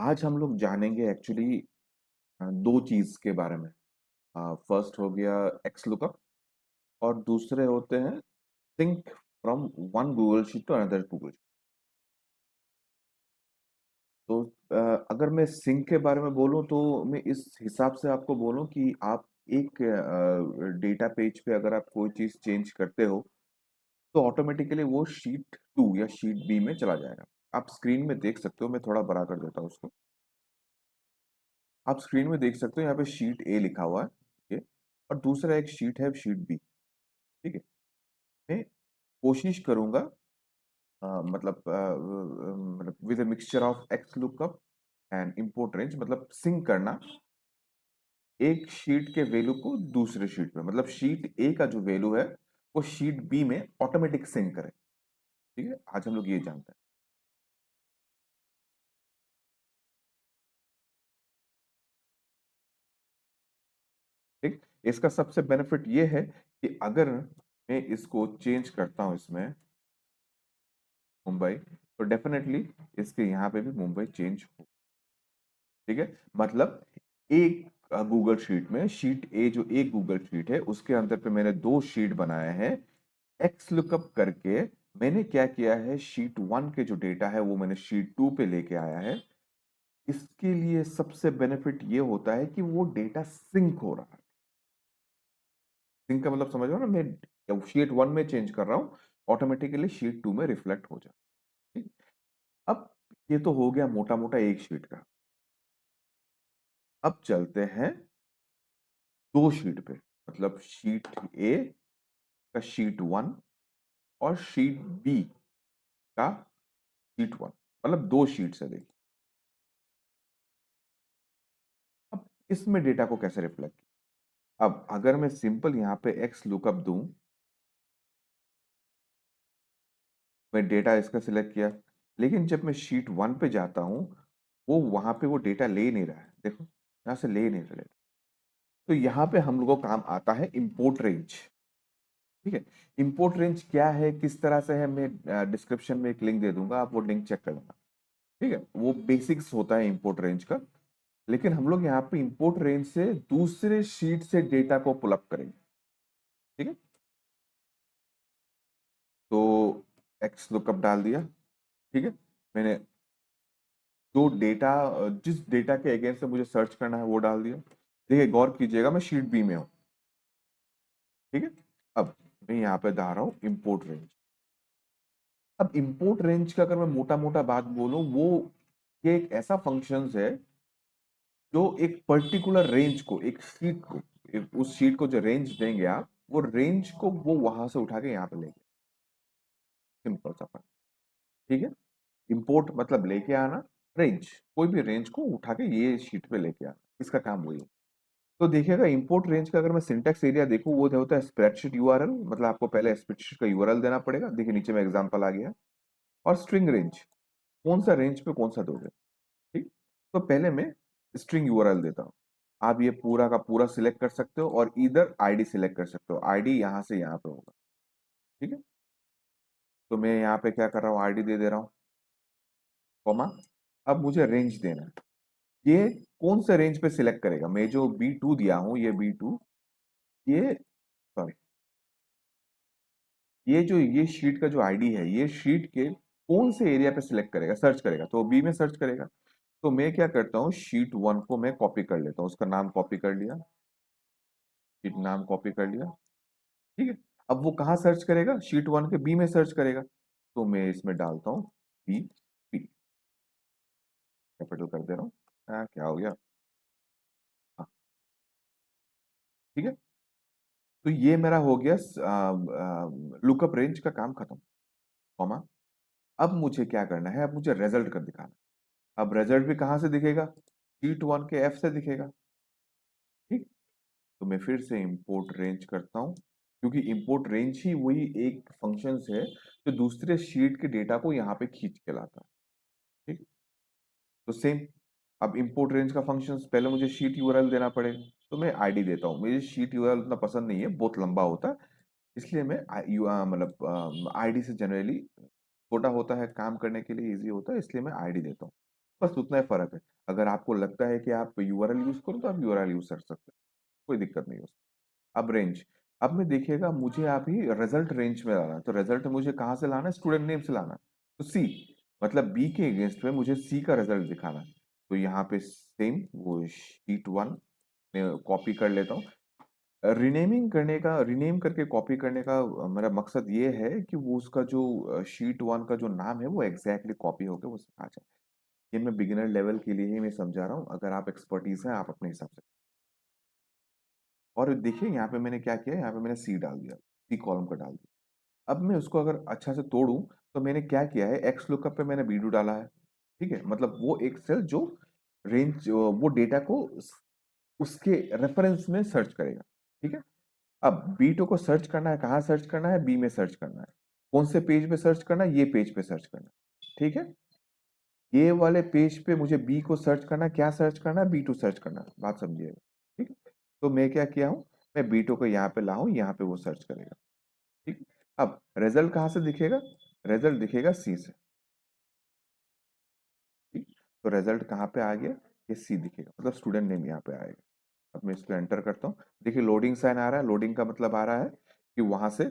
आज हम लोग जानेंगे एक्चुअली दो चीज के बारे में। फर्स्ट हो गया एक्स लुकअप और दूसरे होते हैं sync from one Google sheet to another Google. तो अगर मैं सिंक के बारे में बोलूं तो मैं इस हिसाब से आपको बोलूं कि आप एक डेटा पेज पे अगर आप कोई चीज चेंज करते हो तो ऑटोमेटिकली वो शीट टू या शीट बी में चला जाएगा। आप स्क्रीन में देख सकते हो, मैं थोड़ा बड़ा कर देता हूँ उसको। आप स्क्रीन में देख सकते हो यहाँ पे शीट ए लिखा हुआ है, ठीक है, और दूसरा एक शीट है शीट बी। ठीक है, मैं कोशिश करूंगा मतलब with a mixture of x lookup and import range, मतलब सिंक करना एक शीट के वैल्यू को दूसरे शीट में, मतलब शीट ए का जो वैल्यू है वो शीट बी में ऑटोमेटिक सिंक करे। ठीक है, आज हम लोग ये जानते हैं। ठीक, इसका सबसे बेनिफिट ये है कि अगर मैं इसको चेंज करता हूं इसमें मुंबई, तो डेफिनेटली इसके यहाँ पे भी मुंबई चेंज हो। ठीक है, मतलब एक गूगल शीट में शीट ए जो एक गूगल शीट है उसके अंदर पे मैंने दो शीट बनाए हैं। एक्स लुकअप करके मैंने क्या किया है, शीट वन के जो डेटा है वो मैंने शीट टू पे लेके आया है। इसके लिए सबसे बेनिफिट ये होता है कि वो डेटा सिंक हो रहा है। सिंक का मतलब समझ रहे हो ना, मैं शीट वन में चेंज कर रहा हूँ, ऑटोमेटिकली शीट टू में रिफ्लेक्ट हो जाए। ठीक? अब ये तो हो गया मोटा मोटा एक शीट का। अब चलते हैं दो शीट पे, मतलब शीट ए का शीट वन और शीट बी का शीट वन, मतलब दो शीट्स है देखिए। अब इसमें डेटा को कैसे रिफ्लेक्ट किया, अब अगर मैं सिंपल यहाँ पे एक्स लुकअप दूं, मैं डेटा इसका सिलेक्ट किया, लेकिन जब मैं शीट वन पे जाता हूं वो वहां पे वो डेटा ले नहीं रहा है, देखो यहां से ले नहीं रहा है। तो यहाँ पे हम लोगों को काम आता है इंपोर्ट रेंज। ठीक है, इंपोर्ट रेंज क्या है, किस तरह से है, मैं डिस्क्रिप्शन में एक लिंक दे दूंगा, आप वो लिंक चेक कर लेना। ठीक है, वो बेसिक्स होता है इंपोर्ट रेंज का। लेकिन हम लोग यहाँ पे इंपोर्ट रेंज से दूसरे शीट से डेटा को पुल अप करेंगे। ठीक है, तो एक्स लुकअप डाल दिया। ठीक है, मैंने जो डेटा, जिस डेटा के अगेंस्ट से मुझे सर्च करना है वो डाल दिया। देखिए गौर कीजिएगा, मैं शीट बी में हूँ। ठीक है, अब मैं यहाँ पे डाल रहा हूँ इंपोर्ट रेंज। अब इंपोर्ट रेंज का अगर मैं मोटा मोटा बात बोलूं, वो ये एक ऐसा फंक्शंस है जो एक पर्टिकुलर रेंज को, एक शीट को, उस शीट को जो रेंज देंगे आप, वो रेंज को वो वहां से उठा के यहाँ पे लेंगे। सिंपल सा फंक्शन। ठीक है, इंपोर्ट मतलब लेके आना, रेंज कोई भी रेंज को उठा के ये शीट पे लेके आना, इसका काम वही है। तो देखिएगा इंपोर्ट रेंज का अगर मैं सिंटेक्स एरिया देखूं, वो होता है स्प्रेडशीट यूआरएल, मतलब आपको पहले स्प्रेडशीट का यूआरएल देना पड़ेगा। देखिए नीचे में एग्जांपल आ गया। और स्ट्रिंग रेंज, कौन सा रेंज पे कौन सा दोगे। ठीक, तो पहले मैं स्ट्रिंग यूआरएल देता हूँ। आप ये पूरा का पूरा सिलेक्ट कर सकते हो और इधर आईडी सिलेक्ट कर सकते हो, आईडी यहाँ से यहाँ पे होगा। ठीक है, तो मैं यहाँ पे क्या कर रहा हूँ, आईडी दे दे रहा हूँ, कॉमा। अब मुझे रेंज देना है, ये कौन से रेंज पे सिलेक्ट करेगा, मैं जो बी टू दिया हूँ, ये बी टू, ये सॉरी, ये जो ये शीट का जो आईडी है, ये शीट के कौन से एरिया पे सिलेक्ट करेगा, सर्च करेगा, तो बी में सर्च करेगा। तो मैं क्या करता हूँ, शीट वन को मैं कॉपी कर लेता हूँ, उसका नाम कॉपी कर लिया, शीट नाम कॉपी कर लिया। ठीक है, अब वो कहाँ सर्च करेगा, शीट वन के बी में सर्च करेगा। तो मैं इसमें डालता हूँ बी, बी कैपिटल कर दे रहा हूँ। क्या हो गया, हाँ। ठीक है, तो ये मेरा हो गया लुकअप रेंज का काम खत्म, कॉमा। अब मुझे क्या करना है, अब मुझे रिजल्ट कर दिखाना है। अब रिजल्ट भी कहाँ से दिखेगा, शीट वन के एफ से दिखेगा। ठीक, तो मैं फिर से इंपोर्ट रेंज करता हूँ, क्योंकि इंपोर्ट रेंज ही वही एक फंक्शंस है जो दूसरे शीट के डेटा को यहाँ पे खींच के लाता है। ठीक, तो सेम, अब इंपोर्ट रेंज का फंक्शन पहले मुझे शीट यूआरएल देना पड़ेगा, तो मैं आईडी देता हूँ। मुझे शीट यूआरएल उतना पसंद नहीं है, बहुत लंबा होता है, इसलिए मैं मतलब आईडी से जनरली छोटा होता है, काम करने के लिए इजी होता है, इसलिए मैं आईडी देता हूँ। बस उतना ही फर्क है। अगर आपको लगता है कि आप यूआरएल यूज करो तो आप यूआरएल यूज कर सकते हैं, कोई दिक्कत नहीं है उसमें। अब रेंज, अब मैं देखिएगा मुझे अभी रिजल्ट रेंज में लाना है, तो रिजल्ट मुझे कहाँ से लाना है, स्टूडेंट नेम से लाना है। तो सी, मतलब बी के अगेंस्ट में मुझे सी का रिजल्ट दिखाना है। तो यहाँ पे सेम वो शीट वन में कॉपी कर लेता हूँ। रिनेमिंग करने का, रिनेम करके कॉपी करने का मेरा मकसद ये है कि वो उसका जो शीट वन का जो नाम है वो एग्जैक्टली कॉपी होकर वो आ जाए। ये मैं बिगिनर लेवल के लिए ही मैं समझा रहा हूँ, अगर आप एक्सपर्टीज हैं आप अपने हिसाब से। और देखिए यहाँ पे मैंने क्या किया, यहाँ पे मैंने सी डाल दिया, सी कॉलम का डाल दिया। अब मैं उसको अगर अच्छा से तोड़ूं, तो मैंने क्या किया है, एक्स लुकअप पे मैंने बी2 डाला है। ठीक है, मतलब वो एक सेल जो रेंज वो डेटा को उसके रेफरेंस में सर्च करेगा। ठीक है, अब बी2 को सर्च करना है, कहाँ सर्च करना है, बी में सर्च करना है। कौन से पेज पे सर्च करना है, ये पेज पे सर्च करना है। ठीक है, ये वाले पेज पे मुझे बी को सर्च करना है, क्या सर्च करना है, बी2 सर्च करना है, बात समझिएगा। ठीक है, तो मैं क्या किया हूं, मैं बी2 को यहाँ पे लाऊं, यहाँ पे वो सर्च करेगा। ठीक है, अब रिजल्ट कहाँ से दिखेगा, रिजल्ट दिखेगा सी से। ठीक, तो रिजल्ट कहाँ पे आ गया, ये सी दिखेगा, मतलब स्टूडेंट नेम यहाँ पे आएगा। अब मैं इसको एंटर करता हूँ, देखिए लोडिंग साइन आ रहा है, लोडिंग का मतलब आ रहा है कि वहां से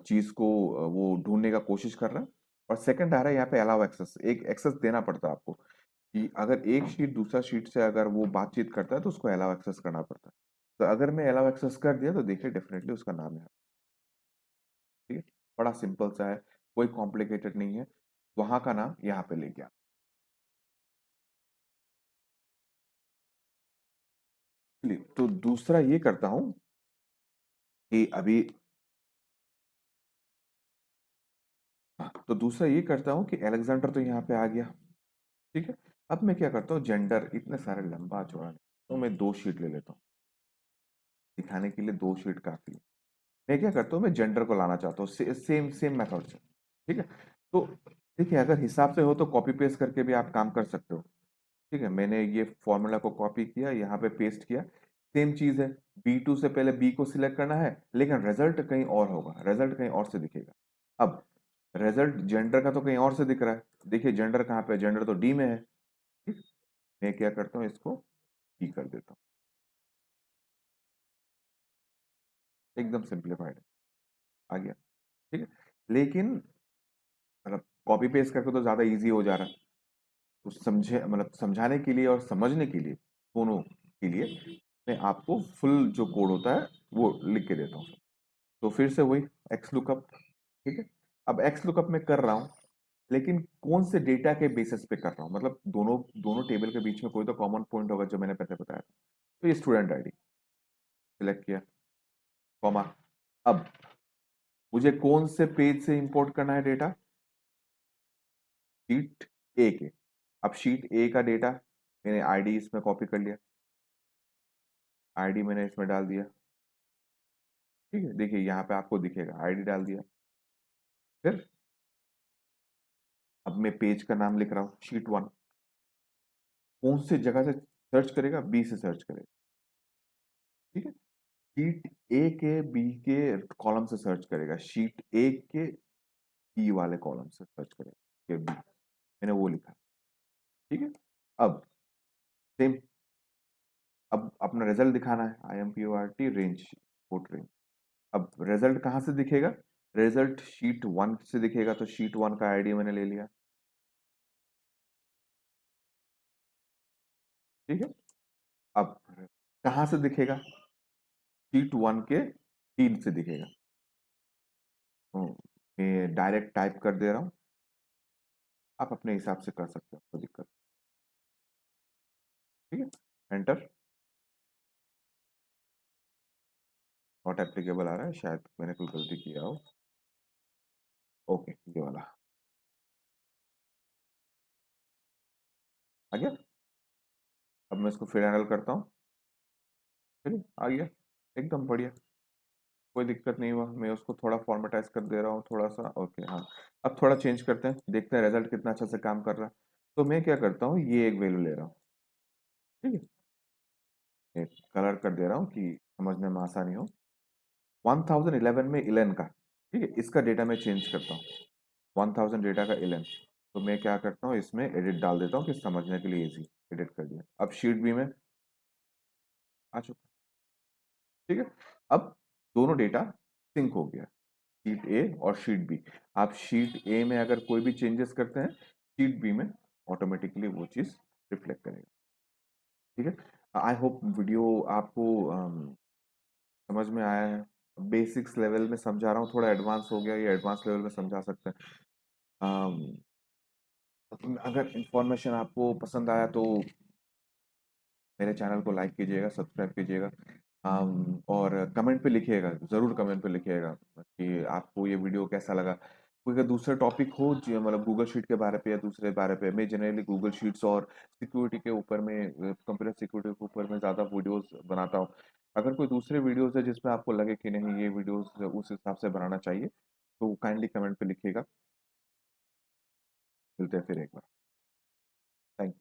चीज को वो ढूंढने का कोशिश कर रहा है। और सेकंड आ रहा है यहाँ पे अलाउ एक्सेस, एक एक्सेस देना पड़ता है आपको, कि अगर एक शीट दूसरा शीट से अगर वो बातचीत करता है तो उसको अलाउ एक्सेस करना पड़ता है। तो अगर मैं अलाउ एक्सेस कर दिया तो देखिए डेफिनेटली उसका नाम है। ठीक है, बड़ा सिंपल सा है, कोई कॉम्प्लिकेटेड नहीं है। वहां का नाम यहाँ पे लेके आ। चलिए, तो दूसरा ये करता हूं कि अभी, हाँ, तो दूसरा ये करता हूँ कि अलेक्जेंडर तो यहाँ पे आ गया। ठीक है, अब मैं क्या करता हूँ, जेंडर इतने सारे लंबा चौड़ा नहीं, तो मैं दो शीट ले लेता हूँ, दिखाने के लिए दो शीट काफी है। मैं क्या करता हूँ, मैं जेंडर को लाना चाहता हूँ सेम सेम मेथड से। ठीक है, तो देखिए अगर हिसाब से हो तो कॉपी पेस्ट करके भी आप काम कर सकते हो। ठीक है, मैंने ये फॉर्मूला को कॉपी किया, यहाँ पे पेस्ट किया, सेम चीज है। बी2 से पहले बी को सिलेक्ट करना है, लेकिन रिजल्ट कहीं और होगा, रिजल्ट कहीं और से दिखेगा। अब रिजल्ट जेंडर का तो कहीं और से दिख रहा है, देखिए जेंडर कहाँ पे, जेंडर तो डी में है। ठीक, मैं क्या करता हूँ, इसको डी कर देता हूँ, एकदम सिंप्लीफाइड आ गया। ठीक है, लेकिन मतलब कॉपी पेस्ट करके तो ज्यादा इजी हो जा रहा है, तो समझे मतलब समझाने के लिए और समझने के लिए, दोनों के लिए मैं आपको फुल जो कोड होता है वो लिख के देता हूँ। तो फिर से वही एक्स लुकअप। ठीक है, अब एक्स लुकअप में कर रहा हूँ, लेकिन कौन से डेटा के बेसिस पे कर रहा हूँ, मतलब दोनों दोनों टेबल के बीच में कोई तो कॉमन पॉइंट होगा जो मैंने पहले बताया था। तो ये स्टूडेंट आईडी सिलेक्ट किया, कॉमा। अब मुझे कौन से पेज से इंपोर्ट करना है डेटा, शीट ए के। अब शीट ए का डेटा मैंने आईडी इसमें कॉपी कर लिया, आईडी मैंने इसमें डाल दिया। ठीक है, देखिए यहाँ पे आपको दिखेगा आईडी डाल दिया। फिर अब मैं पेज का नाम लिख रहा हूँ शीट वन, कौन से जगह से सर्च करेगा, बी से सर्च करेगा। ठीक है, शीट ए के बी के कॉलम से सर्च करेगा, शीट ए के बी वाले कॉलम से सर्च करेगा, के बी, मैंने वो लिखा। ठीक है, अब सेम, अब अपना रिजल्ट दिखाना है, I M P O R T range, port range. अब रिजल्ट कहाँ से दिखेगा, रिजल्ट शीट वन से दिखेगा, तो शीट वन का आईडी मैंने ले लिया। ठीक है, अब कहाँ से दिखेगा, शीट वन के फील्ड से दिखेगा। तो मैं डायरेक्ट टाइप कर दे रहा हूँ, आप अपने हिसाब से कर सकते हो, कोई दिक्कत। ठीक है, एंटर। नॉट एप्लीकेबल आ रहा है, शायद मैंने कोई गलती किया हो। ओके, ये वाला आ गया। अब मैं इसको फिर हैंडल करता हूँ, चलिए आ गया, एकदम बढ़िया, कोई दिक्कत नहीं हुआ। मैं उसको थोड़ा फॉर्मेटाइज कर दे रहा हूँ थोड़ा सा, ओके हाँ। अब थोड़ा चेंज करते हैं, देखते हैं रिजल्ट कितना अच्छा से काम कर रहा है। तो मैं क्या करता हूँ, ये एक वैल्यू ले रहा हूँ। ठीक है, एक कलर कर दे रहा हूँ कि समझने में आसानी हो। 1011 में इलेवन का, ठीक है, इसका डेटा मैं चेंज करता हूँ, 1000 डेटा का इलेवन। तो मैं क्या करता हूँ, इसमें एडिट डाल देता हूँ कि समझने के लिए इजी। एडिट कर दिया, अब शीट बी में आ चुका। ठीक है, अब दोनों डेटा सिंक हो गया, शीट ए और शीट बी। आप शीट ए में अगर कोई भी चेंजेस करते हैं, शीट बी में ऑटोमेटिकली वो चीज रिफ्लेक्ट करेगा। ठीक है, आई होप वीडियो आपको समझ में आया है। बेसिक्स लेवल में समझा रहा हूँ, थोड़ा एडवांस हो गया, ये एडवांस लेवल में समझा सकते हैं। अगर इंफॉर्मेशन आपको पसंद आया तो मेरे चैनल को लाइक कीजिएगा, सब्सक्राइब कीजिएगा, और कमेंट पे लिखिएगा, ज़रूर कमेंट पे लिखिएगा कि आपको ये वीडियो कैसा लगा। कोई अगर दूसरा टॉपिक हो जो मतलब गूगल शीट के बारे पे या दूसरे बारे पे, मैं जनरली गूगल शीट्स और सिक्योरिटी के ऊपर में, कंप्यूटर सिक्योरिटी के ऊपर में ज़्यादा वीडियोस बनाता हूँ। अगर कोई दूसरे वीडियोस है जिसमें आपको लगे कि नहीं ये वीडियोस उस हिसाब से बनाना चाहिए, तो काइंडली कमेंट पे लिखिएगा। मिलते हैं फिर एक बार। थैंक